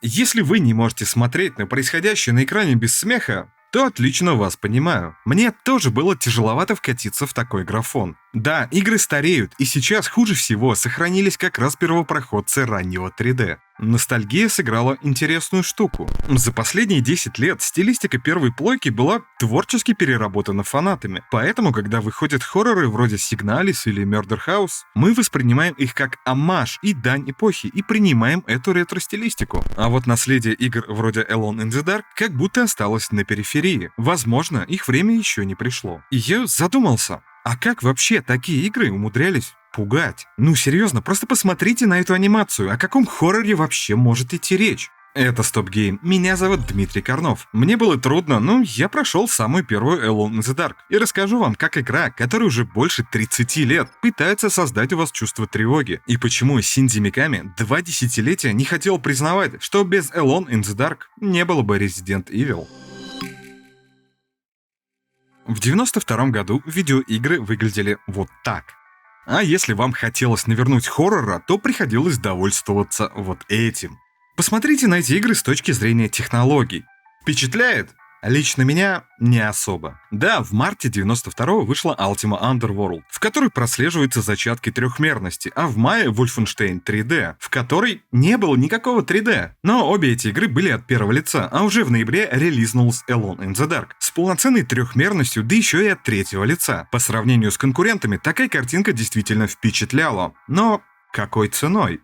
Если вы не можете смотреть на происходящее на экране без смеха, то отлично вас понимаю. Мне тоже было тяжеловато вкатиться в такой графон. Да, игры стареют, и сейчас хуже всего сохранились как раз первопроходцы раннего 3D. Ностальгия сыграла интересную штуку. За последние 10 лет стилистика первой плойки была творчески переработана фанатами. Поэтому, когда выходят хорроры вроде Signalis или Murder House, мы воспринимаем их как оммаж и дань эпохи и принимаем эту ретро-стилистику. А вот наследие игр вроде Alone in the Dark как будто осталось на периферии. Возможно, их время еще не пришло. И я задумался, а как вообще такие игры умудрялись пугать? Ну серьезно, просто посмотрите на эту анимацию, о каком хорроре вообще может идти речь? Это Stop Game. Меня зовут Дмитрий Корнов. Мне было трудно, но я прошел самую первую Alone in the Dark. И расскажу вам, как игра, которая уже больше 30 лет, пытается создать у вас чувство тревоги. И почему Синдзи Миками 2 десятилетия не хотел признавать, что без Alone in the Dark не было бы Resident Evil. В 92 году видеоигры выглядели вот так. А если вам хотелось навернуть хоррора, то приходилось довольствоваться вот этим. Посмотрите на эти игры с точки зрения технологий. Впечатляет? Лично меня не особо. Да, в марте 92-го вышла Ultima Underworld, в которой прослеживаются зачатки трехмерности, а в мае Wolfenstein 3D, в которой не было никакого 3D. Но обе эти игры были от первого лица, а уже в ноябре релизнулась Alone in the Dark с полноценной трехмерностью, да еще и от третьего лица. По сравнению с конкурентами, такая картинка действительно впечатляла. Но какой ценой?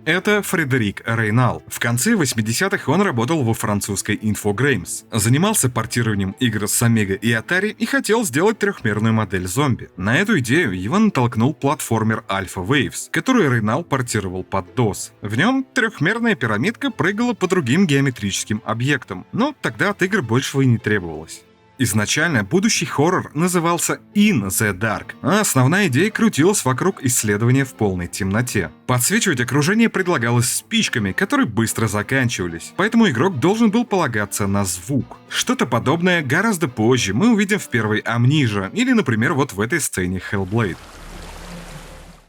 Это Фредерик Рейнал. В конце 80-х он работал во французской Infogrames, занимался портированием игр с Amiga и Atari и хотел сделать трехмерную модель зомби. На эту идею его натолкнул платформер Alpha Waves, который Рейнал портировал под DOS. В нем трехмерная пирамидка прыгала по другим геометрическим объектам, но тогда от игр большего и не требовалось. Изначально будущий хоррор назывался In the Dark, а основная идея крутилась вокруг исследования в полной темноте. Подсвечивать окружение предлагалось спичками, которые быстро заканчивались, поэтому игрок должен был полагаться на звук. Что-то подобное гораздо позже мы увидим в первой Amnesia или, например, вот в этой сцене Hellblade.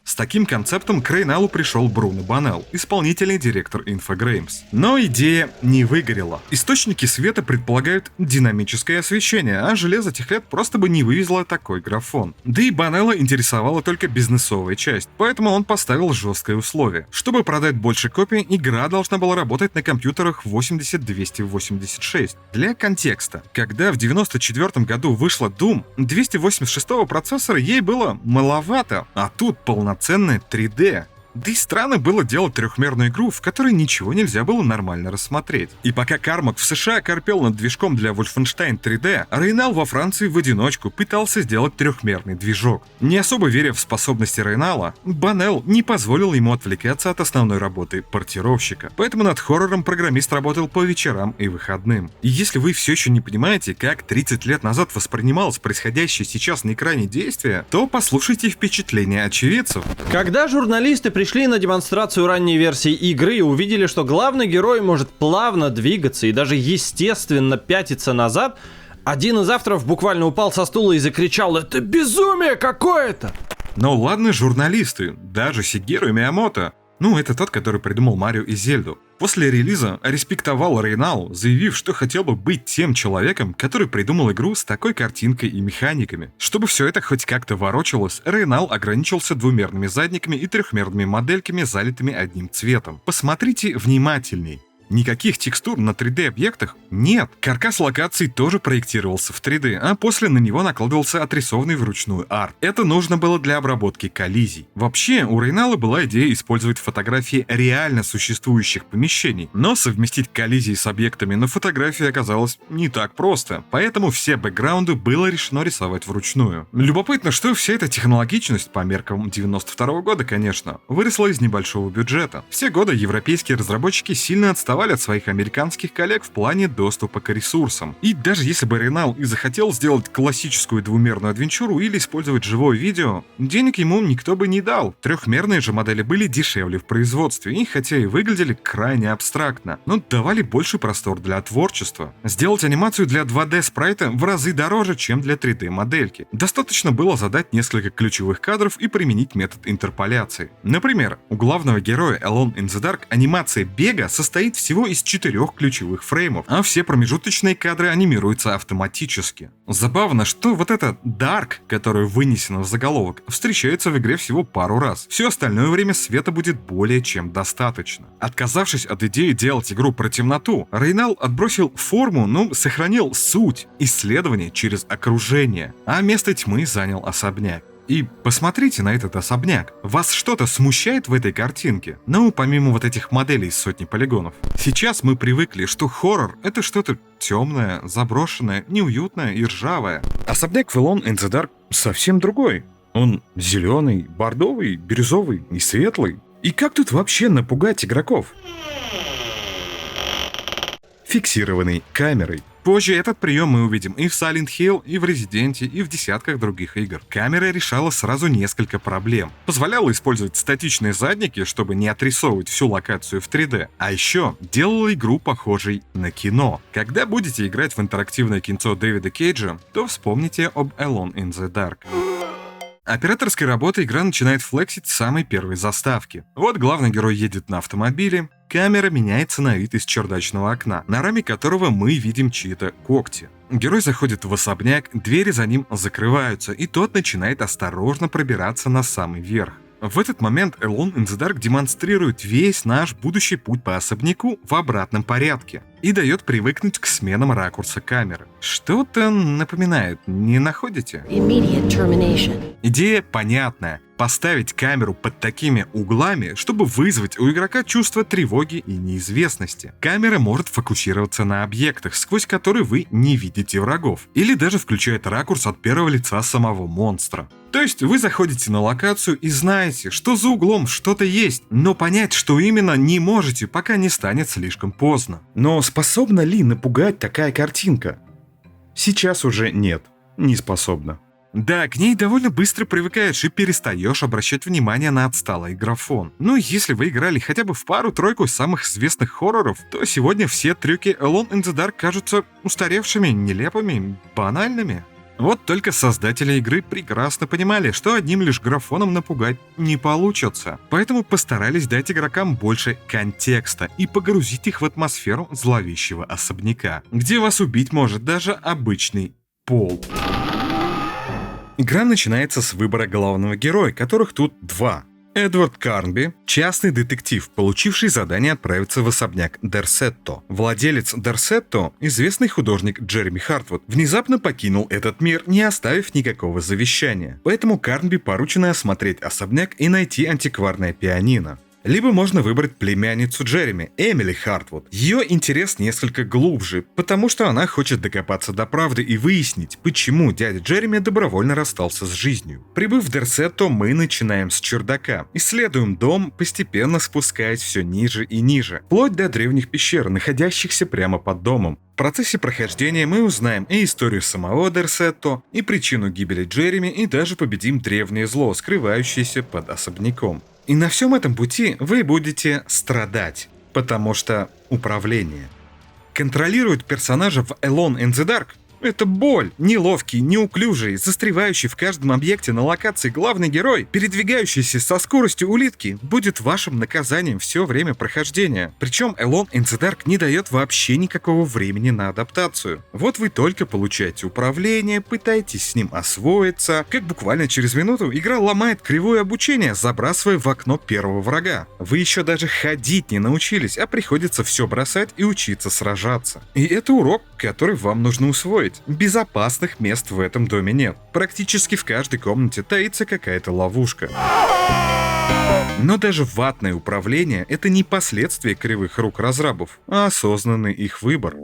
С таким концептом к Рейналу пришел Бруно Баннелл, исполнительный директор Infogrames. Но идея не выгорела. Источники света предполагают динамическое освещение, а железо тех лет просто бы не вывезло такой графон. Да и Баннелла интересовала только бизнесовая часть, поэтому он поставил жесткое условие. Чтобы продать больше копий, игра должна была работать на компьютерах 80-286. Для контекста, когда в 94 году вышла Doom, 286-го процессора ей было маловато, а тут полноценная 3D. Да и странно было делать трехмерную игру, в которой ничего нельзя было нормально рассмотреть. И пока Кармак в США корпел над движком для Wolfenstein 3D, Рейнал во Франции в одиночку пытался сделать трехмерный движок. Не особо веря в способности Рейнала, Баннелл не позволил ему отвлекаться от основной работы портировщика. Поэтому над хоррором программист работал по вечерам и выходным. И если вы все еще не понимаете, как 30 лет назад воспринималось происходящее сейчас на экране действие, то послушайте впечатления очевидцев. Когда журналисты пришли на демонстрацию ранней версии игры и увидели, что главный герой может плавно двигаться и даже естественно пятиться назад, один из авторов буквально упал со стула и закричал: «Это безумие какое-то!» Но ладно журналисты, даже Сигеру Миямото. Ну, это тот, который придумал Марио и Зельду. После релиза респектовал Рейнал, заявив, что хотел бы быть тем человеком, который придумал игру с такой картинкой и механиками. Чтобы все это хоть как-то ворочалось, Рейнал ограничился двумерными задниками и трехмерными модельками, залитыми одним цветом. Посмотрите внимательней. Никаких текстур на 3D-объектах нет. Каркас локаций тоже проектировался в 3D, а после на него накладывался отрисованный вручную арт. Это нужно было для обработки коллизий. Вообще, у Рейнала была идея использовать фотографии реально существующих помещений, но совместить коллизии с объектами на фотографии оказалось не так просто, поэтому все бэкграунды было решено рисовать вручную. Любопытно, что вся эта технологичность, по меркам 92 года, конечно, выросла из небольшого бюджета. Все годы европейские разработчики сильно отставали от своих американских коллег в плане доступа к ресурсам. И даже если бы Рейнал и захотел сделать классическую двумерную адвенчуру или использовать живое видео, денег ему никто бы не дал. Трехмерные же модели были дешевле в производстве и хотя и выглядели крайне абстрактно, но давали больше простор для творчества. Сделать анимацию для 2D спрайта в разы дороже, чем для 3D модельки. Достаточно было задать несколько ключевых кадров и применить метод интерполяции. Например, у главного героя Alone in the Dark анимация бега состоит всего всего из 4 ключевых фреймов, а все промежуточные кадры анимируются автоматически. Забавно, что вот эта Dark, которая вынесена в заголовок, встречается в игре всего пару раз. Все остальное время света будет более чем достаточно. Отказавшись от идеи делать игру про темноту, Рейнал отбросил форму, но сохранил суть исследования через окружение, а место тьмы занял особняк. И посмотрите на этот особняк. Вас что-то смущает в этой картинке? Ну, помимо вот этих моделей из сотни полигонов. Сейчас мы привыкли, что хоррор — это что-то темное, заброшенное, неуютное и ржавое. Особняк в Alone in the Dark совсем другой. Он зеленый, бордовый, бирюзовый и светлый. И как тут вообще напугать игроков? Фиксированной камерой. Позже этот прием мы увидим и в Silent Hill, и в Resident, и в десятках других игр. Камера решала сразу несколько проблем. Позволяла использовать статичные задники, чтобы не отрисовывать всю локацию в 3D. А еще делала игру похожей на кино. Когда будете играть в интерактивное кинцо Дэвида Кейджа, то вспомните об Alone in the Dark. Операторской работой игра начинает флексить с самой первой заставки. Вот главный герой едет на автомобиле, камера меняется на вид из чердачного окна, на раме которого мы видим чьи-то когти. Герой заходит в особняк, двери за ним закрываются, и тот начинает осторожно пробираться на самый верх. В этот момент Alone in the Dark демонстрирует весь наш будущий путь по особняку в обратном порядке и дает привыкнуть к сменам ракурса камеры. Что-то напоминает, не находите? Идея понятная. Поставить камеру под такими углами, чтобы вызвать у игрока чувство тревоги и неизвестности. Камера может фокусироваться на объектах, сквозь которые вы не видите врагов, или даже включает ракурс от первого лица самого монстра. То есть вы заходите на локацию и знаете, что за углом что-то есть, но понять, что именно, не можете, пока не станет слишком поздно. Но способна ли напугать такая картинка? Сейчас уже нет, не способна. Да, к ней довольно быстро привыкаешь и перестаешь обращать внимание на отсталый графон. Но если вы играли хотя бы в пару-тройку самых известных хорроров, то сегодня все трюки Alone in the Dark кажутся устаревшими, нелепыми, банальными. Вот только создатели игры прекрасно понимали, что одним лишь графоном напугать не получится. Поэтому постарались дать игрокам больше контекста и погрузить их в атмосферу зловещего особняка, где вас убить может даже обычный пол. Игра начинается с выбора главного героя, которых тут 2. Эдвард Карнби, частный детектив, получивший задание отправиться в особняк Дерсетто. Владелец Дерсетто, известный художник Джереми Хартвуд, внезапно покинул этот мир, не оставив никакого завещания. Поэтому Карнби поручено осмотреть особняк и найти антикварное пианино. Либо можно выбрать племянницу Джереми, Эмили Хартвуд. Ее интерес несколько глубже, потому что она хочет докопаться до правды и выяснить, почему дядя Джереми добровольно расстался с жизнью. Прибыв в Дерсетто, мы начинаем с чердака. Исследуем дом, постепенно спускаясь все ниже и ниже, вплоть до древних пещер, находящихся прямо под домом. В процессе прохождения мы узнаем и историю самого Дерсетто, и причину гибели Джереми, и даже победим древнее зло, скрывающееся под особняком. И на всем этом пути вы будете страдать, потому что управление. Контролировать персонажа в Alone in the Dark — это боль. Неловкий, неуклюжий, застревающий в каждом объекте на локации главный герой, передвигающийся со скоростью улитки, будет вашим наказанием все время прохождения. Причем Alone in the Dark не дает вообще никакого времени на адаптацию. Вот вы только получаете управление, пытаетесь с ним освоиться, как буквально через минуту игра ломает кривое обучение, забрасывая в окно первого врага. Вы еще даже ходить не научились, а приходится все бросать и учиться сражаться. И это урок, который вам нужно усвоить. Безопасных мест в этом доме нет. Практически в каждой комнате таится какая-то ловушка. Но даже ватное управление — это не последствия кривых рук разрабов, а осознанный их выбор.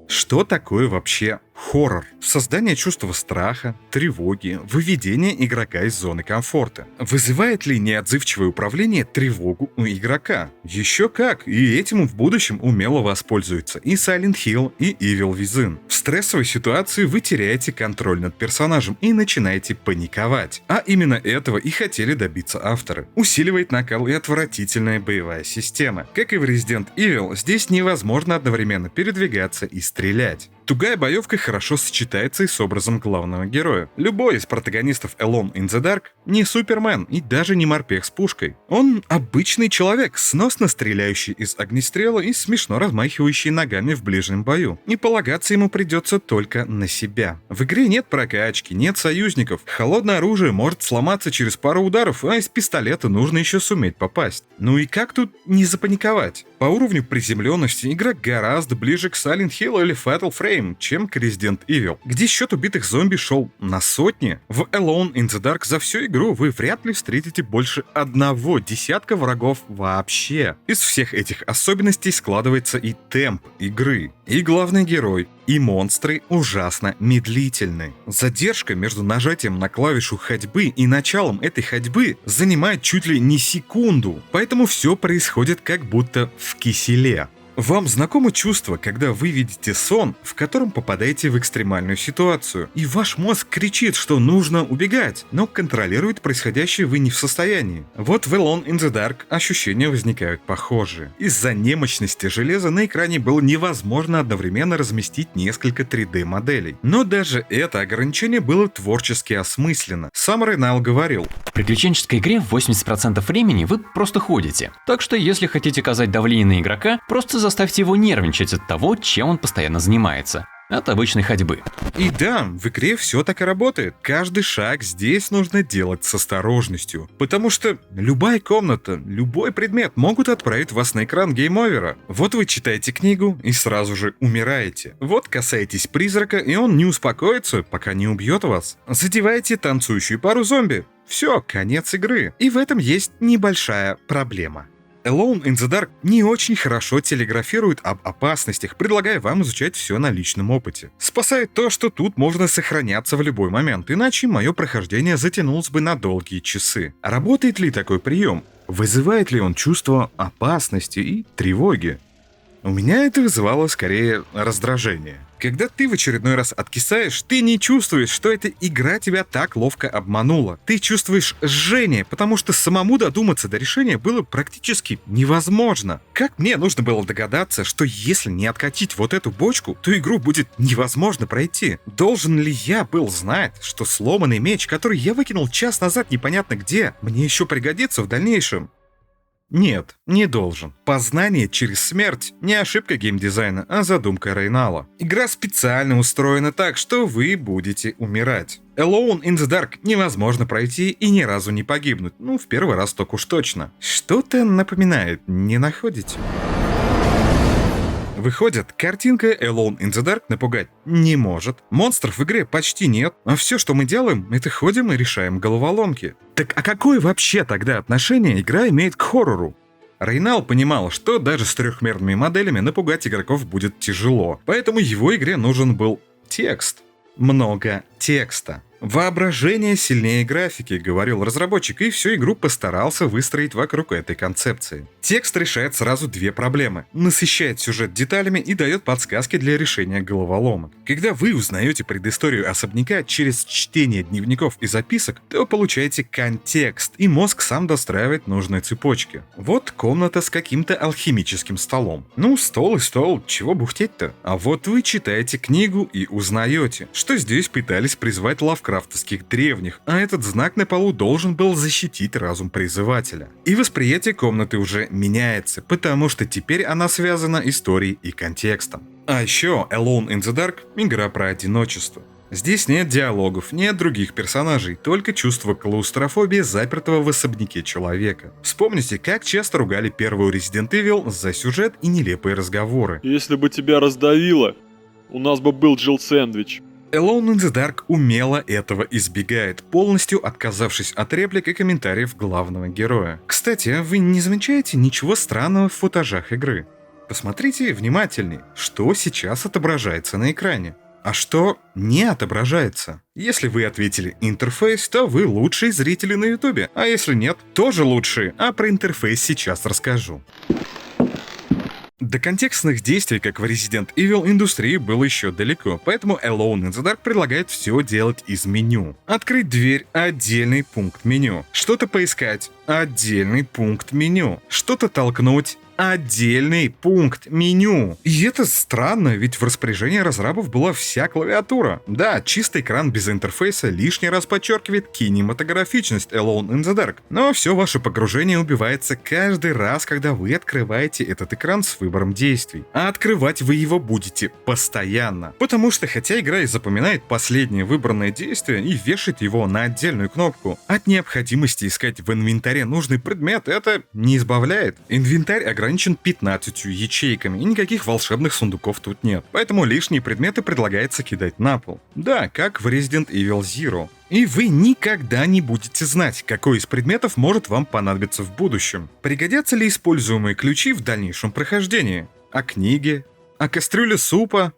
Что такое вообще хоррор? Создание чувства страха, тревоги, выведение игрока из зоны комфорта. Вызывает ли неотзывчивое управление тревогу у игрока? Еще как, и этим в будущем умело воспользуются и Silent Hill, и Evil Within. В стрессовой ситуации вы теряете контроль над персонажем и начинаете паниковать. А именно этого и хотели добиться авторы. Усиливает накал и отвратительная боевая система. Как и в Resident Evil, здесь невозможно одновременно передвигаться и стрелять. Тугая боевка хорошо сочетается и с образом главного героя. Любой из протагонистов Alone in the Dark не Супермен и даже не морпех с пушкой. Он обычный человек, сносно стреляющий из огнестрела и смешно размахивающий ногами в ближнем бою. И полагаться ему придется только на себя. В игре нет прокачки, нет союзников. Холодное оружие может сломаться через пару ударов, а из пистолета нужно еще суметь попасть. Ну и как тут не запаниковать? По уровню приземленности игра гораздо ближе к Silent Hill или Fatal Frame, чем к Resident Evil, где счет убитых зомби шел на сотни. В Alone in the Dark за всю игру вы вряд ли встретите больше одного десятка врагов вообще. Из всех этих особенностей складывается и темп игры, и главный герой, и монстры ужасно медлительны. Задержка между нажатием на клавишу ходьбы и началом этой ходьбы занимает чуть ли не секунду, поэтому все происходит как будто в киселе. Вам знакомо чувство, когда вы видите сон, в котором попадаете в экстремальную ситуацию, и ваш мозг кричит, что нужно убегать, но контролировать происходящее вы не в состоянии. Вот в Alone in the Dark ощущения возникают похожие. Из-за немощности железа на экране было невозможно одновременно разместить несколько 3D-моделей. Но даже это ограничение было творчески осмысленно. Сам Рейнал говорил: в приключенческой игре 80% времени вы просто ходите. Так что если хотите оказать давление на игрока, просто заставьте его нервничать от того, чем он постоянно занимается. От обычной ходьбы. И да, в игре все так и работает. Каждый шаг здесь нужно делать с осторожностью. Потому что любая комната, любой предмет могут отправить вас на экран гейм-овера. Вот вы читаете книгу и сразу же умираете. Вот касаетесь призрака, и он не успокоится, пока не убьет вас. Задеваете танцующую пару зомби. Все, конец игры. И в этом есть небольшая проблема. Alone in the Dark не очень хорошо телеграфирует об опасностях, предлагая вам изучать все на личном опыте. Спасает то, что тут можно сохраняться в любой момент, иначе мое прохождение затянулось бы на долгие часы. Работает ли такой прием? Вызывает ли он чувство опасности и тревоги? У меня это вызывало скорее раздражение. Когда ты в очередной раз откисаешь, ты не чувствуешь, что эта игра тебя так ловко обманула. Ты чувствуешь жжение, потому что самому додуматься до решения было практически невозможно. Как мне нужно было догадаться, что если не откатить вот эту бочку, то игру будет невозможно пройти? Должен ли я был знать, что сломанный меч, который я выкинул час назад непонятно где, мне еще пригодится в дальнейшем? Нет, не должен. Познание через смерть — не ошибка геймдизайна, а задумка Рейнала. Игра специально устроена так, что вы будете умирать. Alone in the Dark невозможно пройти и ни разу не погибнуть. Ну, в первый раз так уж точно. Что-то напоминает, не находите? Выходит, картинка Alone in the Dark напугать не может. Монстров в игре почти нет, а все, что мы делаем, это ходим и решаем головоломки. Так а какое вообще тогда отношение игра имеет к хоррору? Рейнал понимал, что даже с трехмерными моделями напугать игроков будет тяжело, поэтому его игре нужен был текст. Много текста. Воображение сильнее графики, говорил разработчик, и всю игру постарался выстроить вокруг этой концепции. Текст решает сразу две проблемы. Насыщает сюжет деталями и дает подсказки для решения головоломок. Когда вы узнаете предысторию особняка через чтение дневников и записок, то получаете контекст, и мозг сам достраивает нужные цепочки. Вот комната с каким-то алхимическим столом. Ну, стол и стол, чего бухтеть-то? А вот вы читаете книгу и узнаете, что здесь пытались призвать лавкрафтовских древних, а этот знак на полу должен был защитить разум призывателя. И восприятие комнаты уже меняется, потому что теперь она связана историей и контекстом. А еще Alone in the Dark — игра про одиночество. Здесь нет диалогов, нет других персонажей, только чувство клаустрофобии запертого в особняке человека. Вспомните, как часто ругали первую Resident Evil за сюжет и нелепые разговоры. Если бы тебя раздавило, у нас бы был Джилл-сэндвич. Alone in the Dark умело этого избегает, полностью отказавшись от реплик и комментариев главного героя. Кстати, вы не замечаете ничего странного в футажах игры? Посмотрите внимательней, что сейчас отображается на экране, а что не отображается. Если вы ответили интерфейс, то вы лучшие зрители на ютубе, а если нет, тоже лучшие, а про интерфейс сейчас расскажу. До контекстных действий, как в Resident Evil, индустрии было еще далеко, поэтому Alone in the Dark предлагает все делать из меню. Открыть дверь — отдельный пункт меню. Что-то поискать — отдельный пункт меню. Что-то толкнуть — отдельный пункт меню. И это странно, ведь в распоряжении разрабов была вся клавиатура. Да, чистый экран без интерфейса лишний раз подчеркивает кинематографичность Alone in the Dark, но все ваше погружение убивается каждый раз, когда вы открываете этот экран с выбором действий. А открывать вы его будете постоянно. Потому что хотя игра и запоминает последнее выбранное действие и вешает его на отдельную кнопку, от необходимости искать в инвентаре нужный предмет это не избавляет. Инвентарь ограничен 15 ячейками, и никаких волшебных сундуков тут нет. Поэтому лишние предметы предлагается кидать на пол. Да, как в Resident Evil Zero. И вы никогда не будете знать, какой из предметов может вам понадобиться в будущем. Пригодятся ли используемые ключи в дальнейшем прохождении? А книги? А кастрюля супа?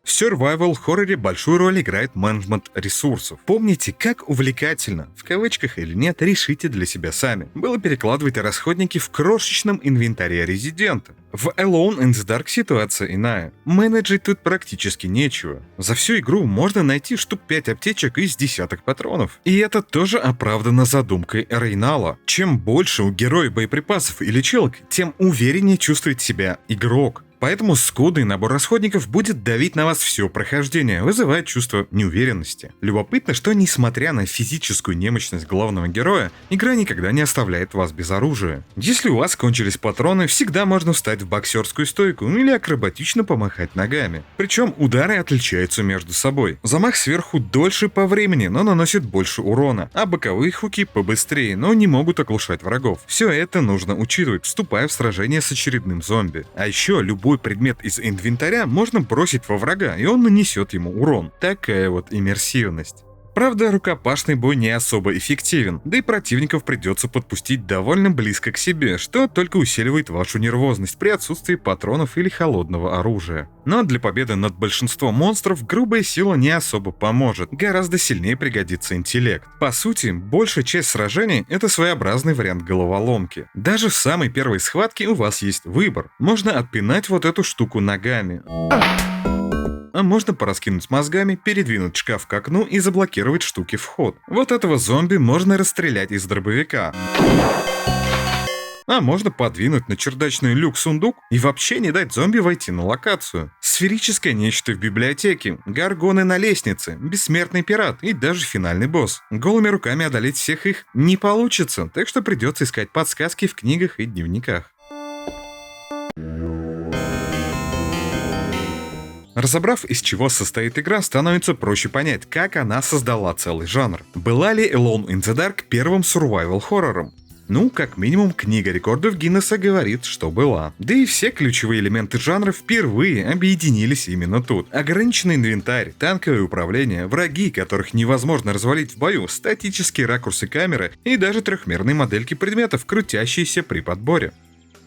В survival хорроре большую роль играет менеджмент ресурсов. Помните, как увлекательно, в кавычках или нет, решите для себя сами, было перекладывать расходники в крошечном инвентаре резидента. В Alone in the Dark ситуация иная. Менеджить тут практически нечего. За всю игру можно найти штук 5 аптечек из десяток патронов. И это тоже оправдано задумкой Рейнала. Чем больше у героя боеприпасов и лечилок, тем увереннее чувствует себя игрок. Поэтому скудный набор расходников будет давить на вас все прохождение, вызывая чувство неуверенности. Любопытно, что несмотря на физическую немощность главного героя, игра никогда не оставляет вас без оружия. Если у вас кончились патроны, всегда можно встать в боксерскую стойку или акробатично помахать ногами. Причем удары отличаются между собой. Замах сверху дольше по времени, но наносит больше урона, а боковые хуки побыстрее, но не могут оглушать врагов. Все это нужно учитывать, вступая в сражение с очередным зомби. А еще любой предмет из инвентаря можно бросить во врага, и он нанесет ему урон. Такая вот иммерсивность. Правда, рукопашный бой не особо эффективен, да и противников придется подпустить довольно близко к себе, что только усиливает вашу нервозность при отсутствии патронов или холодного оружия. Но для победы над большинством монстров грубая сила не особо поможет, гораздо сильнее пригодится интеллект. По сути, большая часть сражений — это своеобразный вариант головоломки. Даже в самой первой схватке у вас есть выбор. Можно отпинать вот эту штуку ногами. А можно пораскинуть мозгами, передвинуть шкаф к окну и заблокировать штуки вход. Вот этого зомби можно расстрелять из дробовика. А можно подвинуть на чердачный люк сундук и вообще не дать зомби войти на локацию. Сферическое нечто в библиотеке, горгоны на лестнице, бессмертный пират и даже финальный босс. Голыми руками одолеть всех их не получится, так что придется искать подсказки в книгах и дневниках. Разобрав, из чего состоит игра, становится проще понять, как она создала целый жанр. Была ли Alone in the Dark первым survival-хоррором? Ну, как минимум, книга рекордов Гиннесса говорит, что была. Да и все ключевые элементы жанра впервые объединились именно тут. Ограниченный инвентарь, танковое управление, враги, которых невозможно развалить в бою, статические ракурсы камеры и даже трехмерные модельки предметов, крутящиеся при подборе.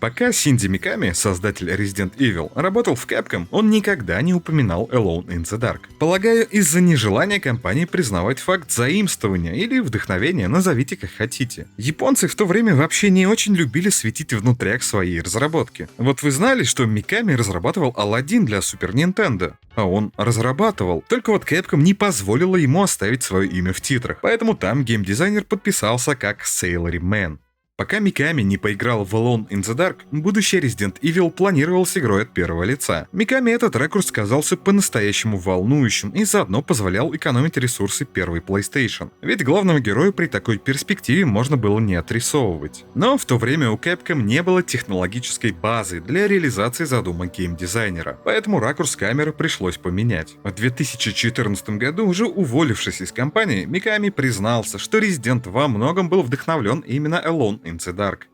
Пока Синдзи Миками, создатель Resident Evil, работал в Capcom, он никогда не упоминал Alone in the Dark. Полагаю, из-за нежелания компании признавать факт заимствования или вдохновения, назовите как хотите. Японцы в то время вообще не очень любили светить внутряк своей разработки. Вот вы знали, что Миками разрабатывал Aladdin для Super Nintendo? А он разрабатывал. Только вот Capcom не позволила ему оставить свое имя в титрах, поэтому там геймдизайнер подписался как Salaryman. Пока Миками не поиграл в Alone in the Dark, будущий Resident Evil планировал с игрой от первого лица. Миками этот ракурс казался по-настоящему волнующим и заодно позволял экономить ресурсы первой PlayStation. Ведь главного героя при такой перспективе можно было не отрисовывать. Но в то время у Capcom не было технологической базы для реализации задумок геймдизайнера, поэтому ракурс камеры пришлось поменять. В 2014 году, уже уволившись из компании, Миками признался, что Resident во многом был вдохновлен именно Alone in the Dark.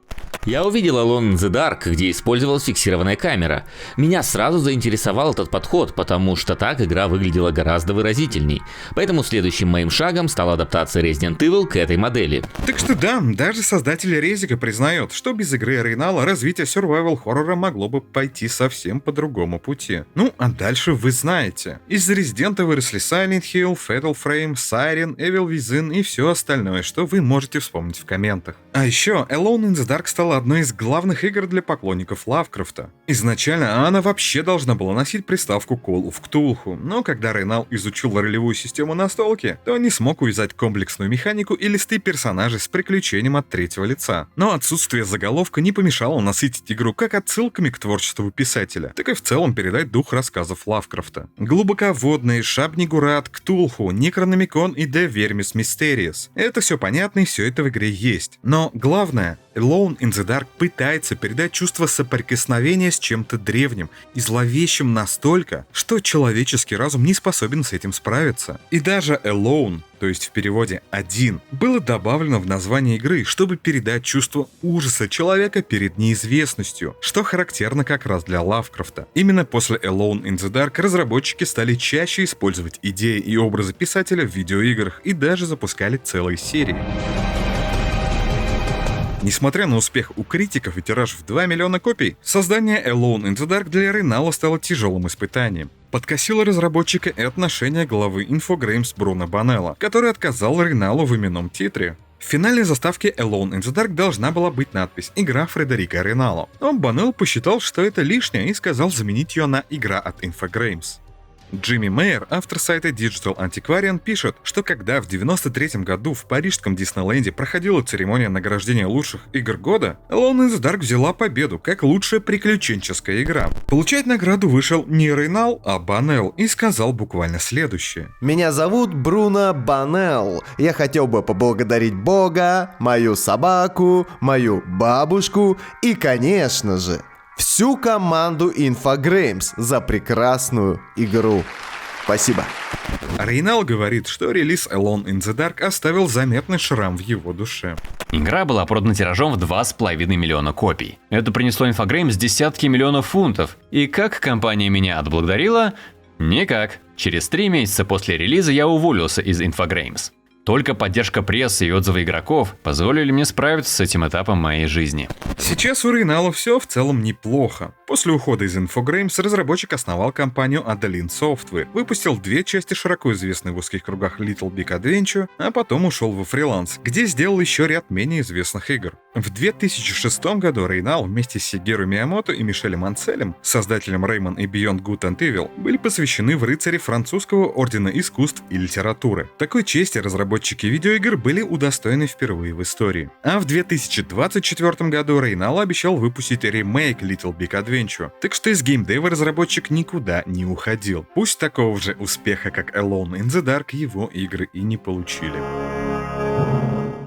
Я увидел Alone in the Dark, где использовалась фиксированная камера. Меня сразу заинтересовал этот подход, потому что так игра выглядела гораздо выразительней. Поэтому следующим моим шагом стала адаптация Resident Evil к этой модели. Так что да, даже создатель Резика признает, что без игры Рейнала развитие survival хоррора могло бы пойти совсем по другому пути. Ну, а дальше вы знаете. Из Resident выросли Silent Hill, Fatal Frame, Siren, Evil Within и все остальное, что вы можете вспомнить в комментах. А еще Alone in the Dark стала одной из главных игр для поклонников Лавкрафта. Изначально она вообще должна была носить приставку Call of Cthulhu, но когда Рейнал изучил ролевую систему настолки, то не смог увязать комплексную механику и листы персонажей с приключением от третьего лица. Но отсутствие заголовка не помешало насытить игру как отсылками к творчеству писателя, так и в целом передать дух рассказов Лавкрафта. Глубоководные, Шабнигурат, Ктулху, Некрономикон и The Vermis Mysterious. Это все понятно и все это в игре есть. Но главное, Alone in the Dark пытается передать чувство соприкосновения с чем-то древним и зловещим настолько, что человеческий разум не способен с этим справиться. И даже Alone, то есть в переводе «один», было добавлено в название игры, чтобы передать чувство ужаса человека перед неизвестностью, что характерно как раз для Лавкрафта. Именно после Alone in the Dark разработчики стали чаще использовать идеи и образы писателя в видеоиграх и даже запускали целые серии. Несмотря на успех у критиков и тираж в 2 миллиона копий, создание Alone in the Dark для Рейнала стало тяжелым испытанием. Подкосило разработчика и отношение главы Infogrames Бруно Банелло, который отказал Рейналу в именном титре. В финальной заставке Alone in the Dark должна была быть надпись «Игра Фредерико Рейнало», но Банелло посчитал, что это лишнее, и сказал заменить ее на «Игра от Infogrames». Джимми Мейер, автор сайта Digital Antiquarian, пишет, что когда в 1993 году в парижском Диснейленде проходила церемония награждения лучших игр года, Alone in the Dark взяла победу как лучшая приключенческая игра. Получать награду вышел не Рейнал, а Банелл и сказал буквально следующее. Меня зовут Бруно Банелл. Я хотел бы поблагодарить Бога, мою собаку, мою бабушку и, конечно же, всю команду Infogrames за прекрасную игру. Спасибо. Рейнал говорит, что релиз Alone in the Dark оставил заметный шрам в его душе. Игра была продана тиражом в 2,5 миллиона копий. Это принесло Infogrames десятки миллионов фунтов. И как компания меня отблагодарила? Никак. Через 3 месяца после релиза я уволился из Infogrames. Только поддержка прессы и отзывы игроков позволили мне справиться с этим этапом моей жизни. Сейчас у Рейнала все в целом неплохо. После ухода из Infogrames разработчик основал компанию Adeline Software, выпустил 2 части широко известной в узких кругах Little Big Adventure, а потом ушел во фриланс, где сделал еще ряд менее известных игр. В 2006 году Рейнал вместе с Сигеру Миямото и Мишелем Анцелем, создателем Rayman и Beyond Good and Evil, были посвящены в рыцари французского ордена искусств и литературы. Такой чести разработчики видеоигр были удостоены впервые в истории. А в 2024 году Рейнал обещал выпустить ремейк Little Big Adventure, так что из геймдева разработчик никуда не уходил. Пусть такого же успеха, как Alone in the Dark, его игры и не получили.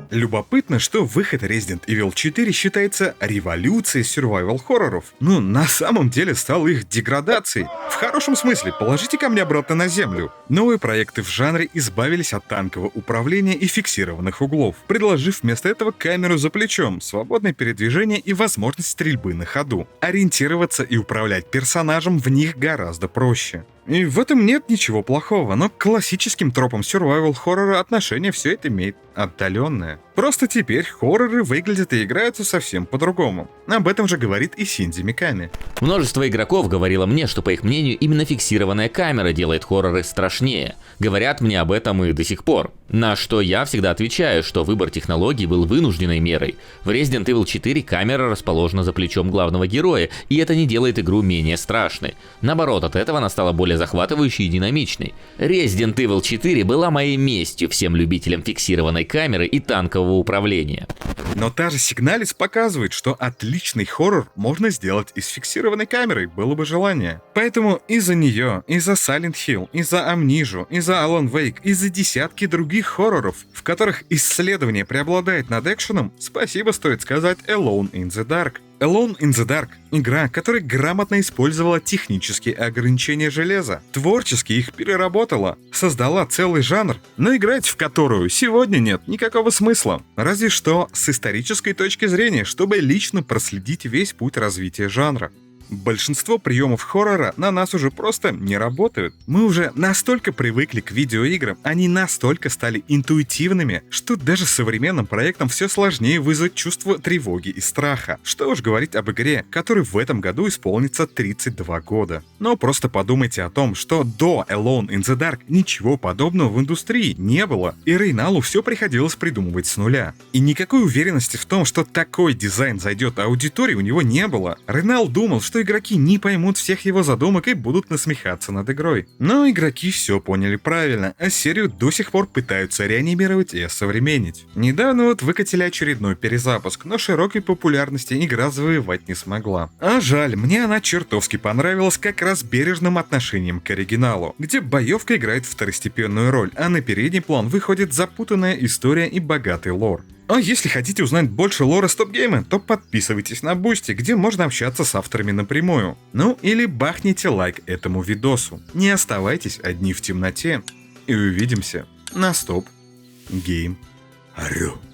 Любопытно, что выход Resident Evil 4 считается революцией survival-хорроров. Но на самом деле стал их деградацией. В хорошем смысле, положите камни обратно на землю. Новые проекты в жанре избавились от танкового управления и фиксированных углов, предложив вместо этого камеру за плечом, свободное передвижение и возможность стрельбы на ходу. Ориентироваться и управлять персонажем в них гораздо проще. И в этом нет ничего плохого, но к классическим тропам survival-хоррора отношение все это имеет отдаленное. Просто теперь хорроры выглядят и играются совсем по-другому. Об этом же говорит и Синдзи Миками. Множество игроков говорило мне, что, по их мнению, именно фиксированная камера делает хорроры страшнее. Говорят мне об этом и до сих пор. На что я всегда отвечаю, что выбор технологий был вынужденной мерой. В Resident Evil 4 камера расположена за плечом главного героя, и это не делает игру менее страшной. Наоборот, от этого она стала более захватывающей и динамичной. Resident Evil 4 была моей местью всем любителям фиксированной камеры и танкового управления. Но та же Сигналис показывает, что отличный хоррор можно сделать и с фиксированной камерой, было бы желание. Поэтому и за нее, и за Silent Hill, и за Amnesia, и за Alan Wake, и за десятки других хорроров, в которых исследование преобладает над экшеном, спасибо стоит сказать Alone in the Dark. Alone in the Dark — игра, которая грамотно использовала технические ограничения железа, творчески их переработала, создала целый жанр, но играть в которую сегодня нет никакого смысла. Разве что с исторической точки зрения, чтобы лично проследить весь путь развития жанра. Большинство приемов хоррора на нас уже просто не работают. Мы уже настолько привыкли к видеоиграм, они настолько стали интуитивными, что даже современным проектам все сложнее вызвать чувство тревоги и страха. Что уж говорить об игре, которой в этом году исполнится 32 года. Но просто подумайте о том, что до Alone in the Dark ничего подобного в индустрии не было, и Рейналу все приходилось придумывать с нуля. И никакой уверенности в том, что такой дизайн зайдет аудитории, у него не было. Рейнал думал, что что игроки не поймут всех его задумок и будут насмехаться над игрой. Но игроки все поняли правильно, а серию до сих пор пытаются реанимировать и осовременить. Недавно вот выкатили очередной перезапуск, но широкой популярности игра завоевать не смогла. А жаль, мне она чертовски понравилась как раз бережным отношением к оригиналу, где боевка играет второстепенную роль, а на передний план выходит запутанная история и богатый лор. А если хотите узнать больше лора стоп-гейма, то подписывайтесь на Бусти, где можно общаться с авторами напрямую. Ну или бахните лайк этому видосу. Не оставайтесь одни в темноте. И увидимся на стоп-гейм.ру.